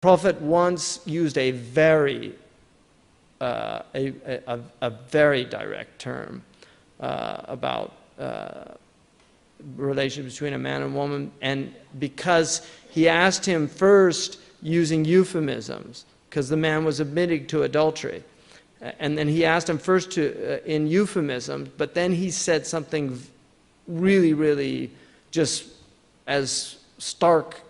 Prophet once used a very direct term about relationship between a man and woman, and because he asked him first using euphemisms, because the man was admitting to adultery, and then he asked him first in euphemisms, but then he said something really, really just as stark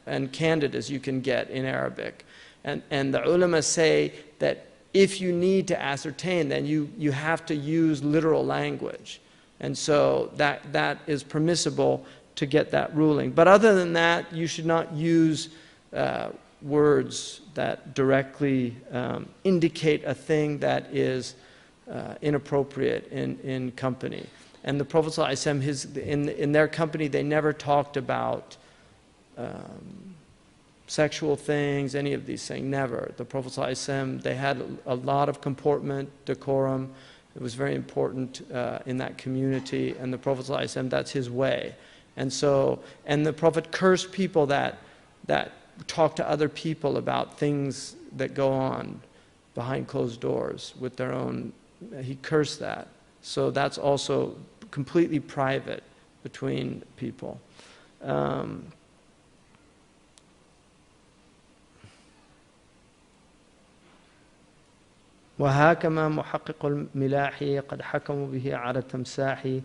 and candid as you can get in Arabic. And the ulama say that if you need to ascertain, then you have to use literal language. And so that is permissible to get that ruling. But other than that, you should not use words that directly indicate a thing that is inappropriate in company. And the Prophet ﷺ, in their company, they never talked about sexual things, any of these things, never. The Prophet ﷺ, they had a lot of comportment, decorum. It was very important in that community, and the Prophet ﷺ, that's his way. And the Prophet cursed people that talk to other people about things that go on behind closed doors with their own, he cursed that. So that's also completely private between people. وهاكما محقق الملاحي قد حكموا به على التمساح.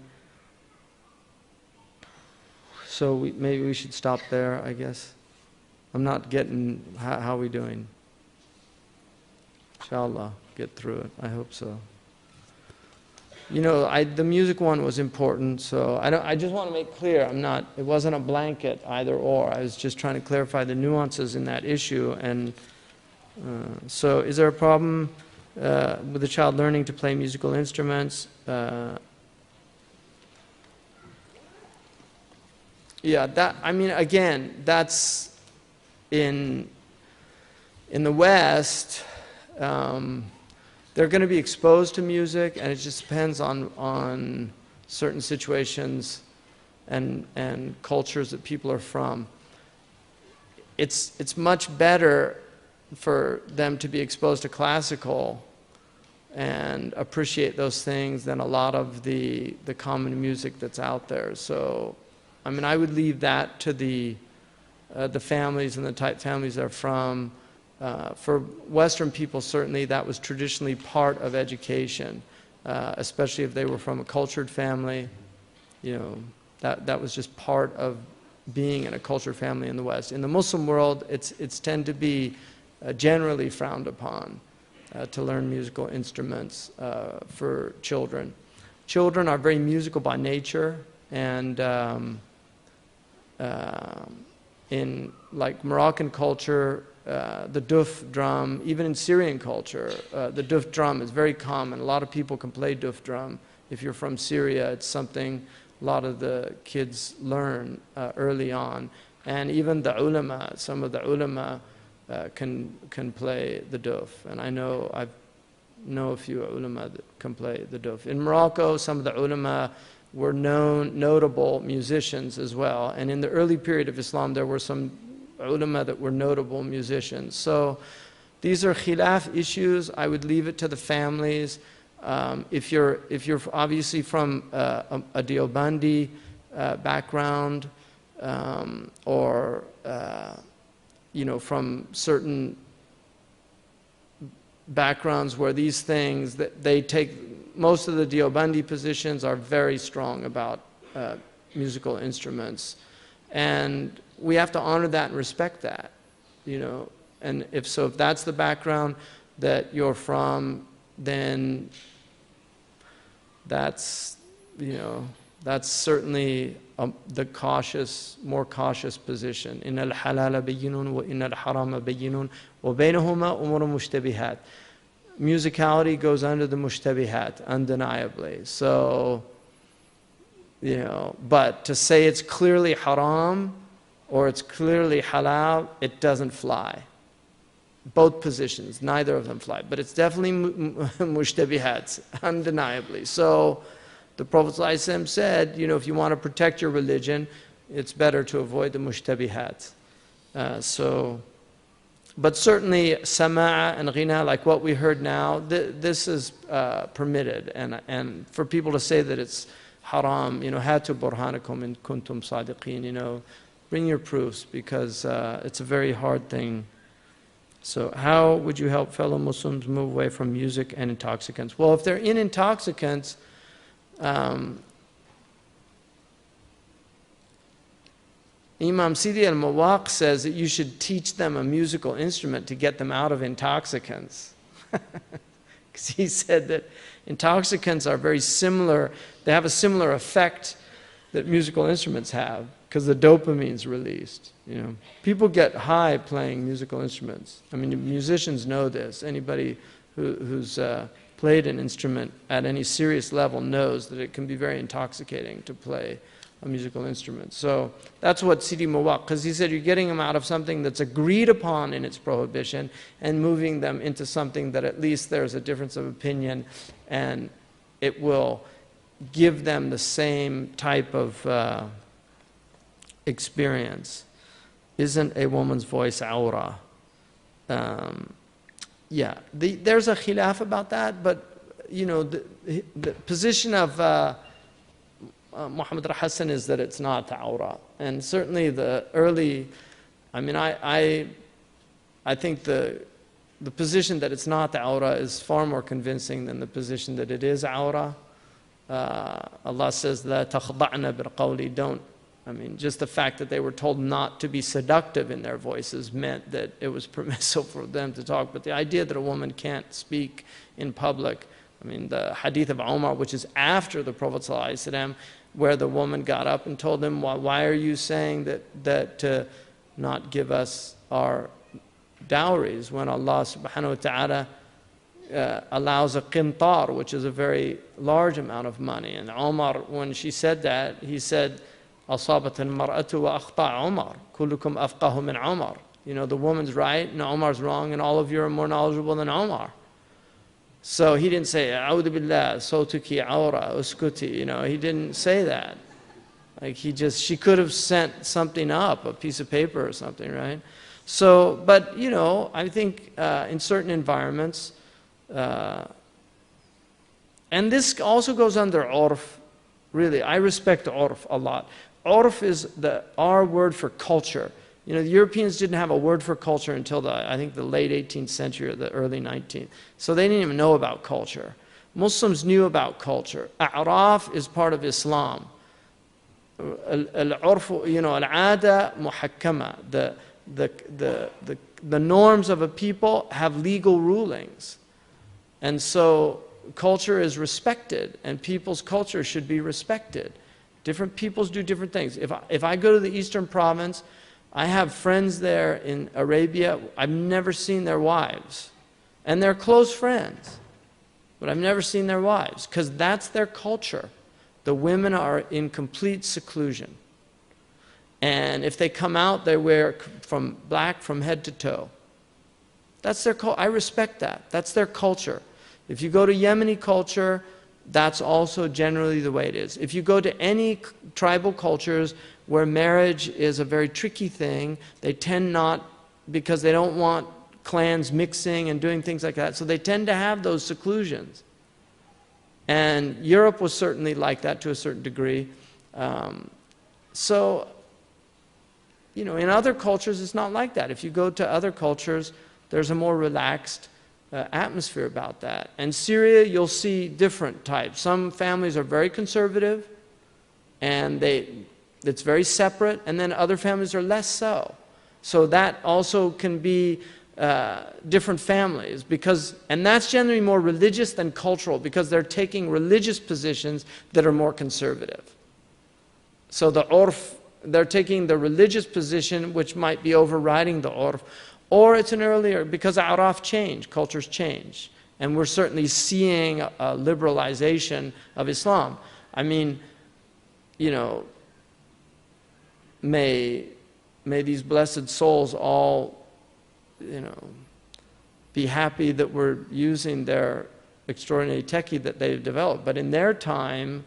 So maybe we should stop there, I guess. I'm not getting, how are we doing? Inshallah, get through it. I hope so. You know, the music one was important, so I just want to make clear, it wasn't a blanket either or. I was just trying to clarify the nuances in that issue. And so is there a problem with the child learning to play musical instruments? Yeah, again, that's in the West, they're going to be exposed to music, and it just depends on certain situations and cultures that people are from. It's much better for them to be exposed to classical and appreciate those things than a lot of the common music that's out there. So, I would leave that to the families and the type families they're from. For Western people, certainly that was traditionally part of education, especially if they were from a cultured family. You know, that was just part of being in a cultured family in the West. In the Muslim world, it's tend to be generally frowned upon to learn musical instruments for children. Children are very musical by nature, and in like Moroccan culture, the duf drum, even in Syrian culture, the duf drum is very common. A lot of people can play duf drum. If you're from Syria, it's something a lot of the kids learn early on. And even the ulama, some of the ulama can play the duf. And I know a few ulama that can play the duf. In Morocco, some of the ulama were notable musicians as well. And in the early period of Islam, there were some ulama that were notable musicians. So these are khilaf issues. I would leave it to the families. If you're obviously from a Deobandi background, or from certain backgrounds where these things that they take, most of the Deobandi positions are very strong about musical instruments, and we have to honor that and respect that, and if that's the background that you're from, then that's certainly the more cautious position. إن الحلال بين وإن الحرام بين وبينهما أمور مشتبهات. Musicality goes under the mushtabihat, undeniably. So, but to say it's clearly haram or it's clearly halal, it doesn't fly. Both positions, neither of them fly. But it's definitely mushtabihat, undeniably. So the Prophet ﷺ said, if you want to protect your religion, it's better to avoid the mushtabihat. But certainly sama'a and ghina, like what we heard now, this is permitted. And for people to say that it's haram, hatu burhanakum in kuntum sadiqeen, bring your proofs, because it's a very hard thing. So how would you help fellow Muslims move away from music and intoxicants? Well, if they're in intoxicants, Imam Sidi al-Mawaq says that you should teach them a musical instrument to get them out of intoxicants. Because he said that intoxicants are very similar, they have a similar effect that musical instruments have, because the dopamine's released. People get high playing musical instruments. I mean, musicians know this. Anybody who's played an instrument at any serious level knows that it can be very intoxicating to play a musical instrument. So that's what Sidi Mawaq, because he said you're getting them out of something that's agreed upon in its prohibition and moving them into something that at least there's a difference of opinion, and it will give them the same type of experience. Isn't a woman's voice awra? Yeah, there's a khilaf about that, but the position of Muhammad al-Hassan is that it's not awra. And certainly the early, I think the position that it's not awra is far more convincing than the position that it is awra. Allah says, "La takhda'na bil qawli," don't. Just the fact that they were told not to be seductive in their voices meant that it was permissible for them to talk. But the idea that a woman can't speak in public, the hadith of Umar, which is after the Prophet ﷺ, where the woman got up and told him, why are you saying that to not give us our dowries, when Allah subhanahu wa ta'ala allows a qintar, which is a very large amount of money. And Umar, when she said that, he said, أصابت المرأة وأخطأ عمر كلكم أفقه من عمر. The woman's right and Umar's wrong, and all of you are more knowledgeable than Umar. So he didn't say, أعوذ بالله صوتك عورة اسكتي. He didn't say that. She could have sent something up, a piece of paper or something, right? So, but I think in certain environments, and this also goes under urf. Really, I respect urf a lot. Urf is our word for culture. The Europeans didn't have a word for culture until I think the late 18th century or the early 19th. So they didn't even know about culture. Muslims knew about culture. A'raf is part of Islam. Al-urf, al-'ada muhakkama. The norms of a people have legal rulings. And so culture is respected, and people's culture should be respected. Different peoples do different things. If I go to the Eastern Province, I have friends there in Arabia. I've never seen their wives. And they're close friends. But I've never seen their wives, because that's their culture. The women are in complete seclusion. And if they come out, they wear black from head to toe. That's their culture. I respect that. That's their culture. If you go to Yemeni culture, that's also generally the way it is. If you go to any tribal cultures where marriage is a very tricky thing, they tend not, because they don't want clans mixing and doing things like that, so they tend to have those seclusions. And Europe was certainly like that to a certain degree. So, in other cultures, it's not like that. If you go to other cultures, there's a more relaxed atmosphere about that. And Syria, you'll see different types. Some families are very conservative, and it's very separate, and then other families are less so. So that also can be different families, and that's generally more religious than cultural, because they're taking religious positions that are more conservative. So the urf, they're taking the religious position, which might be overriding the urf. Or it's an earlier, because a'raf change, cultures change. And we're certainly seeing a liberalization of Islam. May these blessed souls all, be happy that we're using their extraordinary techie that they've developed. But in their time,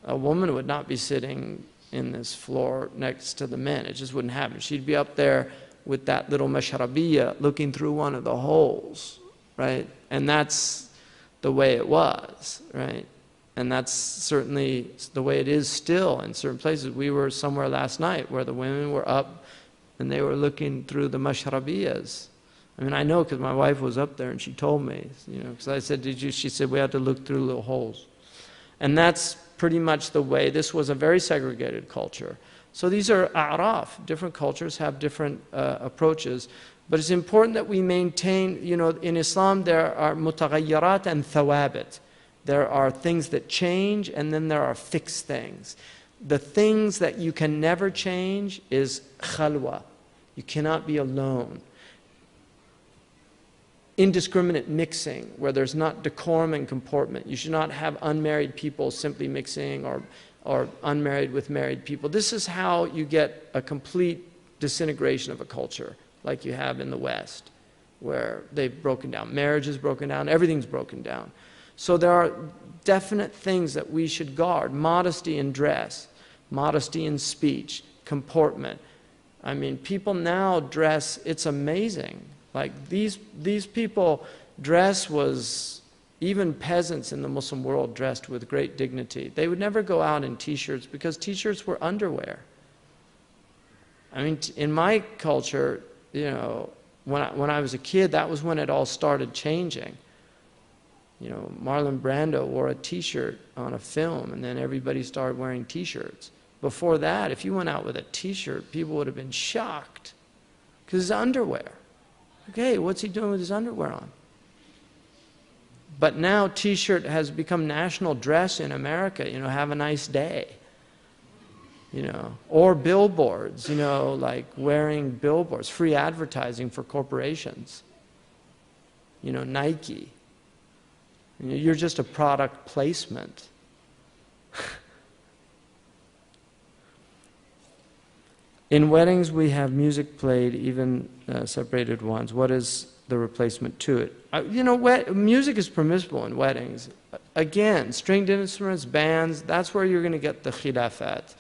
a woman would not be sitting in this floor next to the men. It just wouldn't happen. She'd be up there with that little mashrabiyya looking through one of the holes, right? And that's the way it was, right? And that's certainly the way it is still in certain places. We were somewhere last night where the women were up and they were looking through the mashrabiyas. I mean, I know because my wife was up there and she told me, you know, because I said, did you? She said, we had to look through little holes. And that's pretty much the way. This was a very segregated culture. So these are a'raf. Different cultures have different approaches. But it's important that we maintain, you know, in Islam there are mutaghayyirat and thawabit. There are things that change and then there are fixed things. The things that you can never change is khalwa. You cannot be alone. Indiscriminate mixing, where there's not decorum and comportment. You should not have unmarried people simply mixing or unmarried with married people. This is how you get a complete disintegration of a culture, like you have in the West, where they've broken down. Marriage is broken down, everything's broken down. So there are definite things that we should guard. Modesty in dress, modesty in speech, comportment. I mean, people now dress, it's amazing. Like these people dress was, even peasants in the Muslim world dressed with great dignity. They would never go out in t-shirts because t-shirts were underwear. I mean, in my culture, you know, when I was a kid, that was when it all started changing. You know, Marlon Brando wore a t-shirt on a film and then everybody started wearing t-shirts. Before that, if you went out with a t-shirt, people would have been shocked because it's underwear. Okay, what's he doing with his underwear on? But now t-shirt has become national dress in America, you know, have a nice day. You know, or billboards, you know, like wearing billboards, free advertising for corporations. You know, Nike. You know, you're just a product placement. In weddings, we have music played, even separated ones. What is the replacement to it? You know, music is permissible in weddings. Again, stringed instruments, bands, that's where you're going to get the khilafat.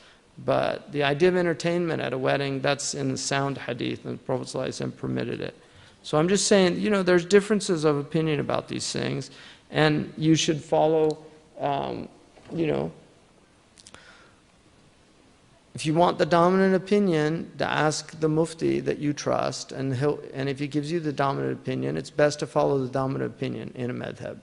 But the idea of entertainment at a wedding, that's in the sound hadith, and the Prophet ﷺ permitted it. So I'm just saying, you know, there's differences of opinion about these things, and you should follow, you know, if you want the dominant opinion, to ask the mufti that you trust, and if he gives you the dominant opinion, it's best to follow the dominant opinion in a madhab.